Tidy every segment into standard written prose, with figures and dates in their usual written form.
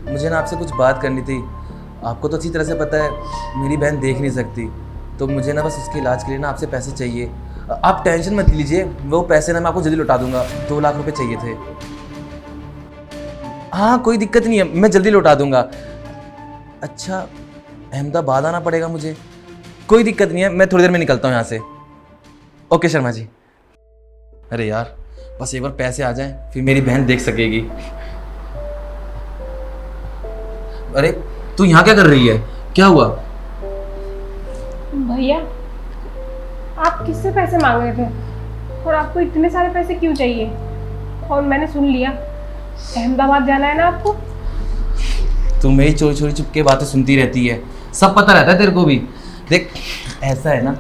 मुझे ना आपसे कुछ बात करनी थी। आपको तो अच्छी तरह से पता है मेरी बहन देख नहीं सकती, तो मुझे ना बस उसके इलाज के लिए ना आपसे पैसे चाहिए। आप टेंशन मत लीजिए, वो पैसे ना मैं आपको जल्दी लौटा दूंगा। 2 लाख रुपए चाहिए थे। हाँ कोई दिक्कत नहीं है, मैं जल्दी लौटा दूंगा। अच्छा अहमदाबाद आना पड़ेगा मुझे? कोई दिक्कत नहीं है, मैं थोड़ी देर में निकलता हूँ यहाँ से। ओके शर्मा जी। अरे यार बस एक बार पैसे आ जाएं फिर मेरी बहन देख सकेगी। अरे तू यहाँ क्या कर रही है? क्या हुआ? भैया आप किससे पैसे मांग रहे थे और आपको इतने सारे पैसे क्यों चाहिए? और मैंने सुन लिया अहमदाबाद जाना है ना आपको। तू मेरी चोरी चोरी चुपके बातें सुनती रहती है, सब पता रहता है तेरे को भी। देख ऐसा है ना,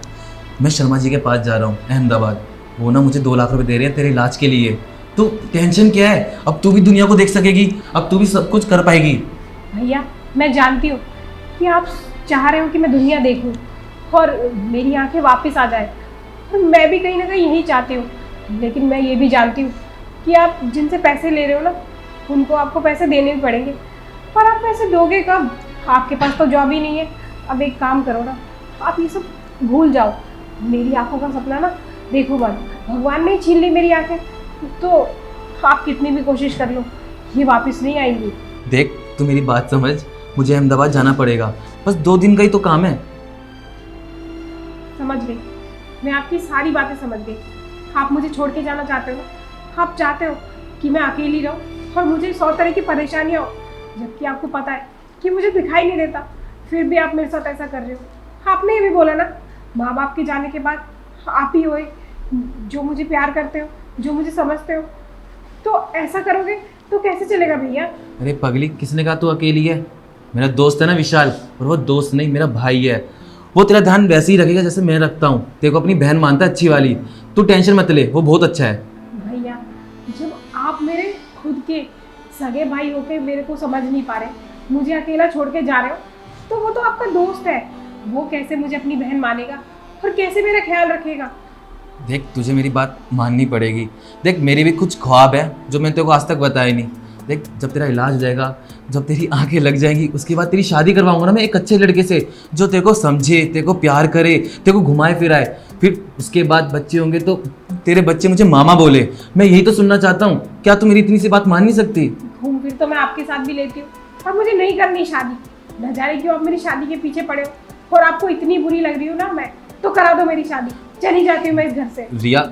मैं शर्मा जी के पास जा रहा हूँ अहमदाबाद। वो ना मुझे 2 लाख रुपए दे रहे हैं तेरे इलाज के लिए। तो टेंशन क्या है, अब तू भी दुनिया को देख सकेगी, अब तू भी सब कुछ कर पाएगी। भैया मैं जानती हूँ कि आप चाह रहे हो कि मैं दुनिया देखूं और मेरी आंखें वापस आ जाए, और मैं भी कहीं ना कहीं यही चाहती हूँ। लेकिन मैं ये भी जानती हूँ कि आप जिनसे पैसे ले रहे हो ना, उनको आपको पैसे देने भी पड़ेंगे। पर आप पैसे दोगे कब? आपके पास तो जॉब ही नहीं है। अब एक काम करो ना, आप ये सब भूल जाओ। मेरी आंखों का सपना ना देखो मत। भगवान ने छीन ली मेरी आंखें तो आप कितनी भी कोशिश कर लो ये वापस नहीं आएंगी। देख तू मेरी बात समझ, मुझे अहमदाबाद जाना पड़ेगा, बस 2 दिन का ही तो काम है। समझ गई, मैं आपकी सारी बातें समझ गई। आप मुझे छोड़ के जाना चाहते हो, आप चाहते हो कि मैं अकेली रहूं और मुझे 100 तरह की परेशानियां हो, जबकि आपको पता है कि मुझे दिखाई नहीं देता, फिर भी आप मेरे साथ ऐसा कर रहे हो। आपने ये भी बोला ना, माँ बाप के जाने के बाद आप ही होए जो मुझे प्यार करते हो, जो मुझे समझते हो। तो ऐसा करोगे तो कैसे चलेगा भैया? अरे पगली, किसने कहा तू अकेली है? मेरा दोस्त है ना विशाल, और वो दोस्त नहीं मेरा भाई है। वो तेरा ध्यान वैसे ही रखेगा जैसे मैं रखता हूँ। तेरे को अपनी बहन मानता है अच्छी वाली, तू टेंशन मत ले, वो बहुत अच्छा है। भैया जब आप मेरे खुद के सगे भाई होके मेरे को समझ नहीं पा रहे, मुझे अकेला छोड़ के जा रहे हो, तो वो तो आपका दोस्त है। वो कैसे मुझे अपनी बहन मानेगा और कैसे मेरा ख्याल रखेगा? देख तुझे मेरी बात माननी पड़ेगी। देख मेरे भी कुछ ख्वाब है जो मैंने तेरे को आज तक बताए नहीं। देख जब तेरा इलाज हो जाएगा, जब तेरी आंखें लग जाएंगी, उसके बाद तेरी शादी करवाऊंगा ना मैं एक अच्छे लड़के से, जो तेरे को समझे, तेरे को प्यार करे, तेरे को घुमाए फिराए। फिर उसके बाद बच्चे होंगे तो तेरे बच्चे मुझे मामा बोले। मैं यही तो सुनना चाहता हूँ। क्या तू मेरी इतनी सी बात मान नहीं सकती? घूम फिर तो मैं आपके साथ भी लेती हूँ, और मुझे नहीं करनी शादी। न जाने क्यों आप मेरी शादी के पीछे पड़े हो, और आपको इतनी बुरी लग रही हूँ ना मैं, तो करा दो मेरी शादी। चली जाती हूँ मैं इस घर से। रिया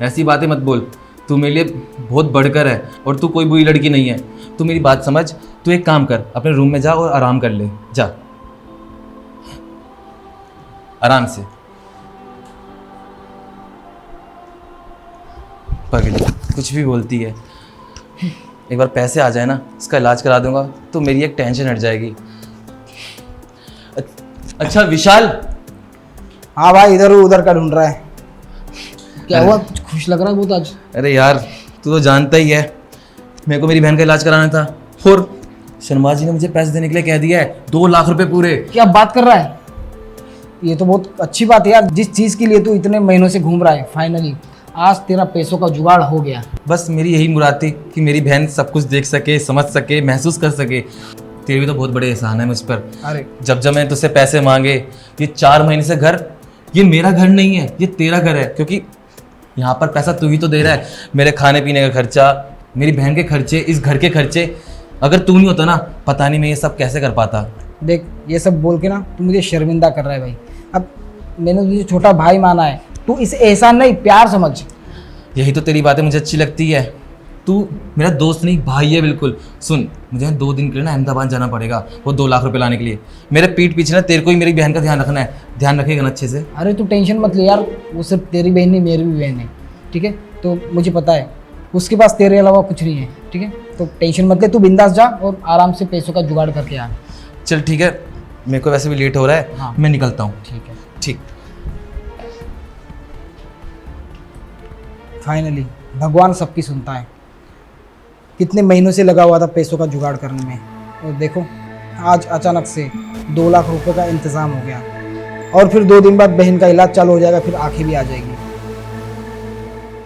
ऐसी बातें मत बोल, तू मेरे लिए बहुत बढ़कर है और तू कोई बुरी लड़की नहीं है। तू मेरी बात समझ, तू एक काम कर, अपने रूम में जा और आराम कर ले, जा आराम से। पगली कुछ भी बोलती है। एक बार पैसे आ जाए ना, इसका इलाज करा दूंगा तो मेरी एक टेंशन हट जाएगी। अच्छा विशाल। हाँ भाई, इधर उधर का ढूंढ रहा है। क्या हुआ, कुछ खुश लग रहा है बहुत आज? अरे यार तू तो जानता ही है, मेरे को मेरी बहन का इलाज कराना था और शर्मा जी ने मुझे पैसे देने के लिए कह दिया है, 2 लाख रुपए पूरे। क्या बात कर रहा है? ये तो बहुत अच्छी बात है यार। जिस चीज़ के लिए तू इतने महीनों से घूम रहा है, फाइनली आज तेरा पैसों का जुगाड़ हो गया। बस मेरी यही मुराद थी कि मेरी बहन सब कुछ देख सके, समझ सके, महसूस कर सके। तेरे भी तो बहुत बड़े एहसान है मुझ पर। अरे जब जब मैं तुझसे पैसे मांगे, ये 4 महीने से घर, ये मेरा घर नहीं है, ये तेरा घर है, क्योंकि यहाँ पर पैसा तू ही तो दे रहा है। मेरे खाने पीने का खर्चा, मेरी बहन के खर्चे, इस घर के खर्चे। अगर तू नहीं होता ना, पता नहीं मैं ये सब कैसे कर पाता। देख ये सब बोल के ना तू मुझे शर्मिंदा कर रहा है भाई। अब मैंने तुझे छोटा भाई माना है, तू इसे एहसान नहीं प्यार समझ। यही तो तेरी बातें मुझे अच्छी लगती है। तू मेरा दोस्त नहीं भाई है बिल्कुल। सुन, मुझे 2 दिन के लिए ना अहमदाबाद जाना पड़ेगा वो 2 लाख रुपए लाने के लिए। मेरे पीठ पीछे ना तेरे को ही मेरी बहन का ध्यान रखना है, ध्यान रखेगा ना अच्छे से। अरे तू टेंशन मत ले यार, वो सिर्फ तेरी बहन नहीं मेरी भी बहन है, ठीक है। तो मुझे पता है उसके पास तेरे अलावा कुछ नहीं है, ठीक है। तो टेंशन मत ले, तू बिंदास जा और आराम से पैसों का जुगाड़ करके आ। चल ठीक है, मेरे को वैसे भी लेट हो रहा है, हाँ। मैं निकलता हूँ। ठीक है। ठीक। फाइनली भगवान सबकी सुनता है। कितने महीनों से लगा हुआ था पैसों का जुगाड़ करने में, और देखो आज अचानक से 2 लाख रुपए का इंतज़ाम हो गया। और फिर 2 दिन बाद बहन का इलाज चालू हो जाएगा, फिर आंखें भी आ जाएगी,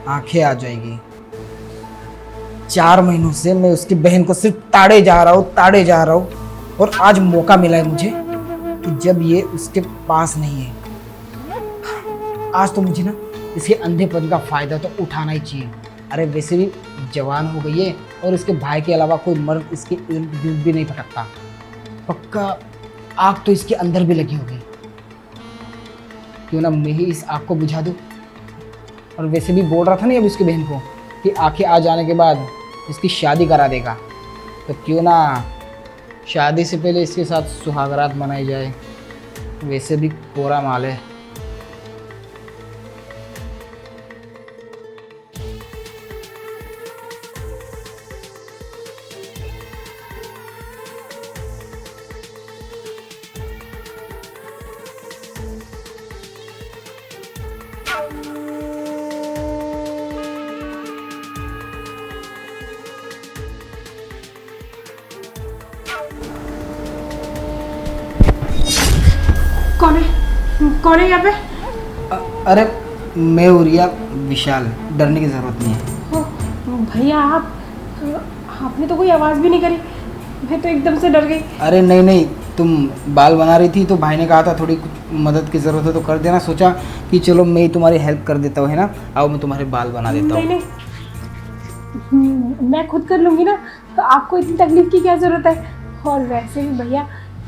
आंखें आ जाएगी। 4 महीनों से मैं उसकी बहन को सिर्फ ताड़े जा रहा हूँ, और आज मौका मिला है मुझे कि जब ये उसके पास नहीं है, आज तो मुझे ना इसके अंधेपन का फ़ायदा तो उठाना ही चाहिए। अरे वैसे भी जवान हो गई है, और इसके भाई के अलावा कोई मर्द इसके इर्द गिर्द भी नहीं भटकता। पक्का आग तो इसके अंदर भी लगी होगी, क्यों ना मैं ही इस आग को बुझा दूँ। और वैसे भी बोल रहा था ना अब इसकी बहन को कि आंखें आ जाने के बाद इसकी शादी करा देगा, तो क्यों ना शादी से पहले इसके साथ सुहागरात मनाई जाए। वैसे भी कोरा माल है। कौन है यहाँ पे? अरे मैं उरिया विशाल, डरने की ज़रूरत नहीं है। भैया आपने तो कोई आवाज़ भी नहीं करी, मैं तो एकदम से डर गई। अरे नहीं, तुम बाल बना रही थी तो भाई ने कहा था थोड़ी कुछ मदद की ज़रूरत है तो कर देना, सोचा कि चलो मैं ही तुम्हारी हेल्प कर देता हूँ, है ना। आओ मैं तुम्हारे बाल बना देता हूँ। नहीं, मैं खुद कर लूँगी ना, तो आपको इतनी तकलीफ की क्या ज़रूरत है। और वैसे भी भैया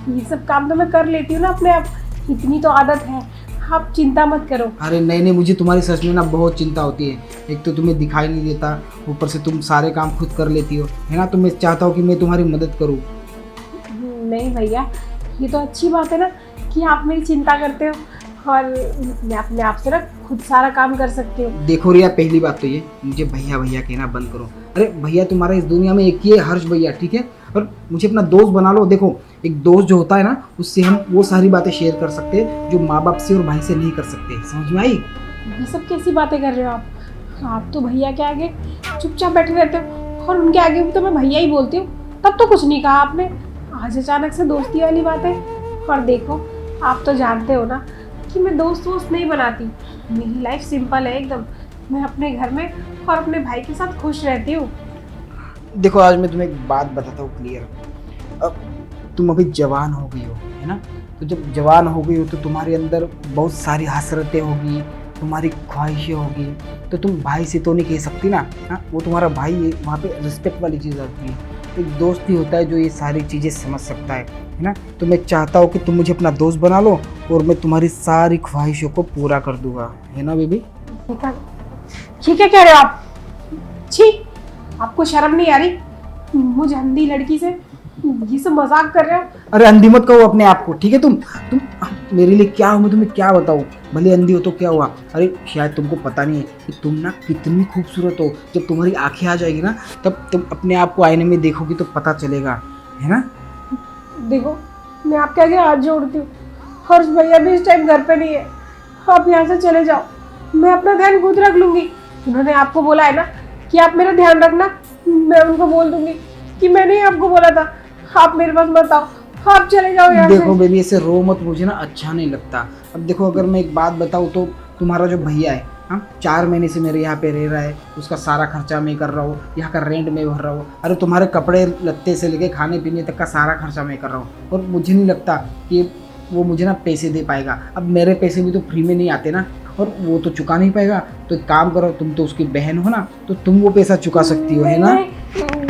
ये सब काम तो मैं कर लेती हूँ ना अपने आप, इतनी तो आदत है, आप चिंता मत करो। अरे नहीं, मुझे तुम्हारी सच में ना बहुत चिंता होती है। एक तो तुम्हें दिखाई नहीं देता, ऊपर से तुम सारे काम खुद कर लेती हो, है ना। तो मैं चाहता हूँ कि मैं तुम्हारी मदद करूँ। नहीं भैया, ये तो अच्छी बात है ना कि आप मेरी चिंता करते हो, और मैं अपने आप से ना खुद सारा काम कर सकती हूँ। देखो रिया, पहली बात तो ये, मुझे भैया भैया कहना बंद करो। अरे भैया तुम्हारा इस दुनिया में एक ही है, हर्ष भैया, ठीक है। और मुझे अपना दोस्त बना लो। देखो एक दोस्त जो होता है ना, उससे हम वो सारी बातें शेयर कर सकते हैं जो माँ बाप से और भाई से नहीं कर सकते। समझ में आई? ये सब कैसी बातें कर रहे हो आप तो भैया के आगे चुपचाप बैठे रहते हो, और उनके आगे भी तो मैं भैया ही बोलती हूँ। तब तो कुछ नहीं कहा आपने, आज अचानक से दोस्ती वाली बात है। और देखो आप तो जानते हो ना कि मैं दोस्त वोस्त नहीं बनाती, मेरी लाइफ सिंपल है एकदम। मैं अपने घर में और अपने भाई के साथ खुश रहती हूँ। देखो आज मैं तुम्हें एक बात बताता हूँ क्लियर। अब तुम अभी जवान हो गई हो, है ना। तो जब जवान हो गई हो तो तुम्हारे अंदर बहुत सारी हसरतें होगी, तुम्हारी ख्वाहिशें होगी। तो तुम भाई से तो नहीं कह सकती ना, हाँ वो तुम्हारा भाई है, वहाँ पे रिस्पेक्ट वाली चीज़ आती है। एक दोस्त ही होता है जो ये सारी चीज़ें समझ सकता है ना। तो मैं चाहता हूँ कि तुम मुझे अपना दोस्त बना लो, और मैं तुम्हारी सारी ख्वाहिशों को पूरा कर दूंगा, है ना बेबी। ठीक है, कह रहे हो आप? छी, आपको शर्म नहीं आ रही? मुझे अंधी लड़की से ये सब मजाक कर रहे हो? अरे अंधी मत कहो अपने आप को, ठीक है। तुम मेरे लिए क्या हो, मैं तुम्हें क्या बताऊँ। भले अंधी हो तो क्या हुआ। अरे शायद तुमको पता नहीं है कि तुम ना कितनी खूबसूरत हो। जब तुम्हारी आंखें आ जाएगी ना, तब तुम अपने आप को आईने में देखोगी तो पता चलेगा, है ना। देखो मैं आपके आगे हाथ जोड़ती हूँ, हर्ष भैया भी इस टाइम घर पे नहीं है, आप यहाँ से चले जाओ, मैं अपना ध्यान खुद रख लूँगी। उन्होंने आपको बोला है ना कि आप मेरा ध्यान रखना, मैं उनको बोल दूँगी कि मैंने ही आपको बोला था, आप मेरे पास मत आओ, आप चले जाओ यहाँ से। देखो बेबी ऐसे रो मत, मुझे ना अच्छा नहीं लगता। अब देखो अगर मैं एक बात बताऊँ तो तुम्हारा जो भैया है, हाँ 4 महीने से मेरे यहाँ पे रह रहा है, उसका सारा खर्चा मैं कर रहा हूँ, यहाँ का रेंट मैं भर रहा हूँ। अरे तुम्हारे कपड़े लत्ते से लेके खाने पीने तक का सारा खर्चा मैं कर रहा हूँ, और मुझे नहीं लगता कि वो मुझे ना पैसे दे पाएगा। अब मेरे पैसे भी तो फ्री में नहीं आते ना, और वो तो चुका नहीं पाएगा। तो एक काम करो, तुम तो उसकी बहन हो ना, तो तुम वो पैसा चुका सकती हो, है ना।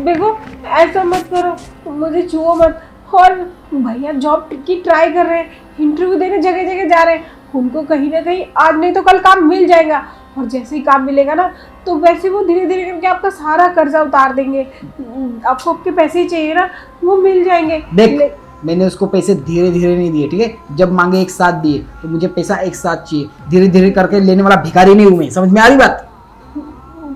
देखो ऐसा मत करो, मुझे छुओ मत। और भैया जॉब की ट्राई कर रहे हैं, इंटरव्यू देने जगह जगह जा रहे हैं, उनको कहीं ना कहीं आज नहीं तो कल काम मिल जाएगा। और जैसे ही काम मिलेगा ना तो वैसे वो धीरे धीरे करके आपका सारा कर्जा उतार देंगे। आपको आपके पैसे ही चाहिए ना, वो मिल जाएंगे। देख, मैंने उसको पैसे धीरे धीरे नहीं दिए, ठीक है? जब मांगे एक साथ दिए, तो मुझे पैसा एक साथ चाहिए। धीरे धीरे करके लेने वाला भिखारी नहीं हूं मैं, समझ में आ रही बात?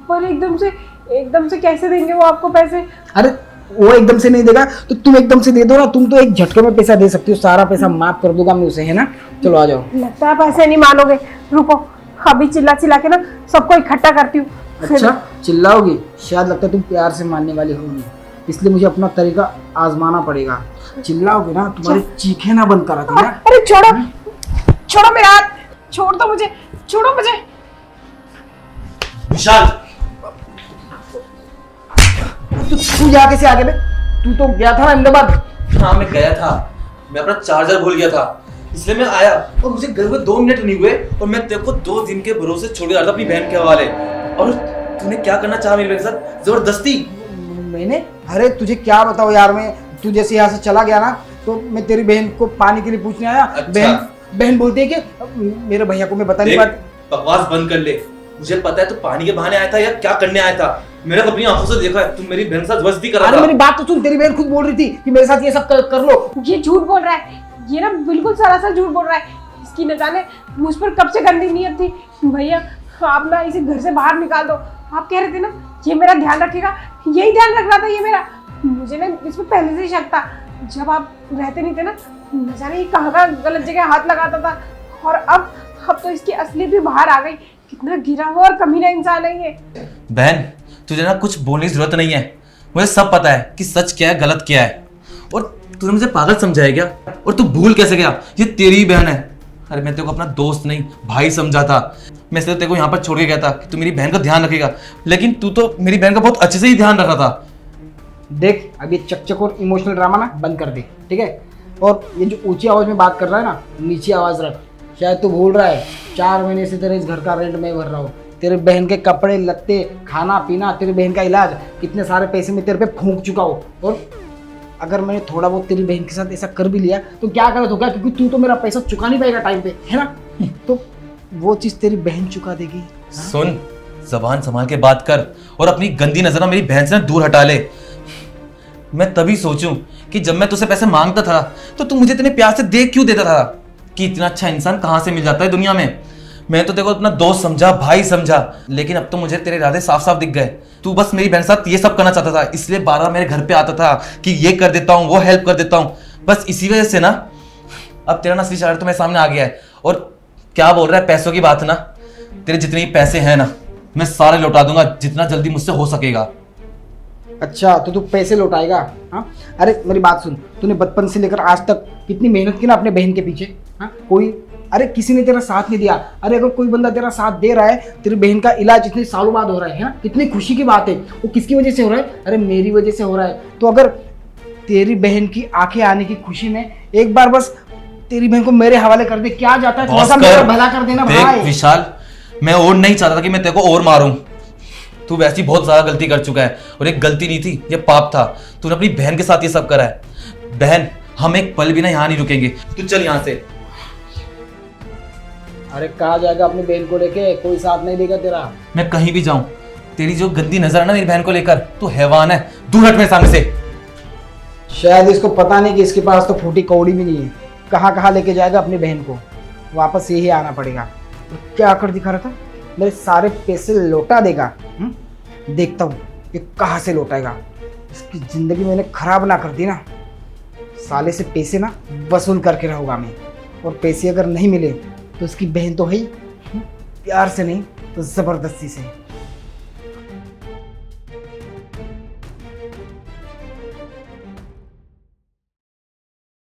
पर एकदम से कैसे देंगे वो आपको पैसे? अरे वो एकदम से नहीं देगा तो तुम एकदम से दे दो ना। तुम तो एक झटके में पैसा दे सकती हो, सारा पैसा माफ कर दूंगा मैं उसे, है ना? चलो आ जाओ। लगता है आप ऐसे नहीं मानोगे, रुको अभी चिल्ला चिल्ला के ना सबको इकट्ठा करती हूँ। अच्छा चिल्लाओगी? शायद लगता है तुम प्यार से मानने वाली होगी, इसलिए मुझे अपना तरीका आजमाना पड़ेगा। चिल्लाओगे ना, तुम्हारी चीखें ना बंद करा दूंगा। अरे छोड़ो मेरा हाथ, छोड़ दो मुझे, छोड़ो मुझे। विशाल, तू यहाँ कैसे आ गया बे? तू तो गया था ना अहमदाबाद। हाँ मैं गया था, मैं अपना चार्जर भूल गया था, इसलिए मैं आया और मुझे घर में 2 मिनट नहीं हुए और मैं तेरे को 2 दिन के भरोसे छोड़ दिया था अपनी बहन के हवाले। और तूने क्या करना चाहा मेरे साथ जबरदस्ती? मैंने? अरे तुझे क्या बताओ यार, मैं तू जैसे यहाँ से चला गया ना तो मैं तेरी बहन को पानी के लिए पूछने आया। अच्छा। बहन बोलती है कि मेरे भैया को मैं बता नहीं पाती। बकवास बंद कर ले, मुझे पता है तू पानी के बहाने आया था या क्या करने आया था। मैंने अपनी आंखों से देखा है, तू मेरी बहन के साथ जबरदस्ती कर रहा था। अरे मेरी बात तो सुन, तेरी बहन खुद बोल रही थी कि मेरे साथ ये सब कर लो। ये झूठ बोल रहा है, ये ना बिल्कुल सरासर झूठ बोल रहा है। इसकी न जाने मुझ पर कब से गंदी नीयत थी। भैया आप ना इसे घर से बाहर निकाल दो। आप कह रहे थे ना ये मेरा ध्यान रखेगा, यही ध्यान रख रहा था ये मेरा। मुझे ना इसमें पहले से ही शक था। जब आप रहते नहीं थे ना, न जाने ये कहाँ गलत जगह हाथ लगाता था। और अब तो इसकी असलियत भी बाहर आ गई। कितना गिरा हुआ और कमीना इंसान है ये। बहन तुझे ना कुछ बोलने की जरूरत नहीं है, मुझे सब पता है कि सच क्या है गलत क्या है। और तूने मुझे पागल समझा है क्या? और तू भूल कैसे गया ये तेरी ही बहन है? अरे मैं तेरे को अपना दोस्त नहीं भाई समझा था। मैं सिर्फ तेरे को यहाँ पर छोड़ के गया था कि तू मेरी बहन का ध्यान रखेगा, लेकिन तू तो मेरी बहन का बहुत अच्छे से ही ध्यान रख रहा था। देख अब ये चकचक और इमोशनल ड्रामा ना बंद कर दे, ठीक है? और ये जो ऊंची आवाज में बात कर रहा है ना, नीची आवाज रख। शायद तू भूल रहा है 4 महीने से तेरे इस घर का रेंट मैं भर रहा हूँ। तेरे बहन के कपड़े लत्ते, खाना पीना, तेरी बहन का इलाज, कितने सारे पैसे मैं तेरे पे फूंक चुका हूँ। और अगर मैंने थोड़ा बहुत तेरी बहन के साथ ऐसा कर भी लिया तो क्या गलत होगा? क्योंकि तू तो मेरा पैसा चुका नहीं पाएगा टाइम पे, है ना? तो वो चीज तेरी बहन चुका देगी। सुन, जबान संभाल के बात कर और अपनी गंदी नजर मेरी बहन से दूर हटा ले। मैं तभी सोचूं कि जब मैं तुझसे पैसे मांगता था तो तू मुझे इतने प्यार से देख क्यों देता था कि इतना अच्छा इंसान कहां से मिल जाता है दुनिया में। मैं तो तेरे को अपना दोस्त समझा, भाई समझा, लेकिन अब तो मुझे तेरे इरादे साफ साफ दिख गए। तू बस मेरी बहन के साथ ये सब करना चाहता था, इसलिए बार बार मेरे घर पे आता था कि ये कर देता हूँ, वो हेल्प कर देता हूँ। बस इसी वजह से ना अब तेरा ना असली चेहरा तो मेरे सामने आ गया है। और क्या बोल रहा है, पैसों की बात ना, तेरे जितने पैसे हैं ना मैं सारे लौटा दूंगा जितना जल्दी मुझसे हो सकेगा। अच्छा तो तू पैसे लौटाएगा? हाँ, अरे मेरी बात सुन, तूने बचपन से लेकर आज तक कितनी मेहनत की ना अपने बहन के पीछे। हाँ, अरे किसी ने तेरा साथ नहीं दिया। अरे अगर कोई बंदा तेरा साथ दे रहा है, तेरी बहन का इलाज इतने सालों बाद हो रहा है ना, कितनी खुशी की बात है। वो किसकी वजह से हो रहा है? अरे मेरी वजह से हो रहा है। तो अगर तेरी बहन की आंखें आने की खुशी में एक बार बस तेरी बहन को मेरे हवाले कर दे, क्या जाता है? थोड़ा सा मेरा भला कर देना भाई। विशाल, मैं और नहीं चाहता था कि मैं तेरे को और मारूं। तू वैसी बहुत ज्यादा गलती कर चुका है और एक गलती नहीं थी, ये पाप था। तूने अपनी बहन के साथ ये सब करा है। बहन, हम एक पल भी ना यहाँ नहीं रुकेंगे, तू चल यहाँ से। अरे कहाँ जाएगा अपनी बहन को लेके? कोई साथ नहीं देगा तेरा। मैं कहीं भी जाऊं, तेरी जो गंदी नजर है ना मेरी बहन को लेकर, तू हैवान है, दूर हट मेरे सामने से। शायद इसको पता नहीं कि इसके पास तो फूटी कौड़ी भी नहीं है। कहाँ कहाँ लेके जाएगा अपनी बहन को? वापस यही आना पड़ेगा। तो क्या कर दिखा रहा था? मेरे सारे पैसे लौटा देगा। देखता हूँ ये कहाँ से लौटाएगा। इसकी ज़िंदगी मैंने खराब ना कर दी ना, साले से पैसे ना वसूल करके रहूँगा मैं। और पैसे अगर नहीं मिले तो इसकी बहन तो है ही, प्यार से नहीं तो ज़बरदस्ती से।